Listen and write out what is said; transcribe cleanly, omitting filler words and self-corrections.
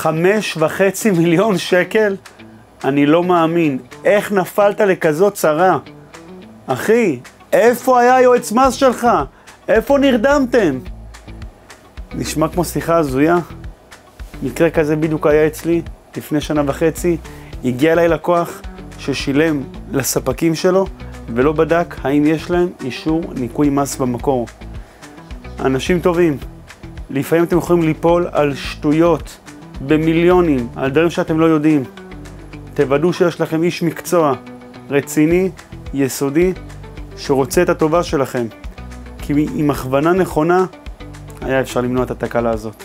5.5 מיליון שקל? אני לא מאמין. איך נפלת לכזאת צרה? אחי, איפה היה יועץ מס שלך? איפה נרדמתם? נשמע כמו שיחה הזויה. מקרה כזה בדיוק היה אצלי לפני 1.5 שנה. הגיע אליי לקוח ששילם לספקים שלו ולא בדק האם יש להם אישור ניכוי מס במקור. אנשים טובים, לפעמים אתם יכולים ליפול על שטויות במיליונים, על דברים שאתם לא יודעים. תוודאו שיש לכם איש מקצוע רציני, יסודי, שרוצה את הטובה שלכם. כי עם הכוונה נכונה היה אפשר למנוע את התקלה הזאת.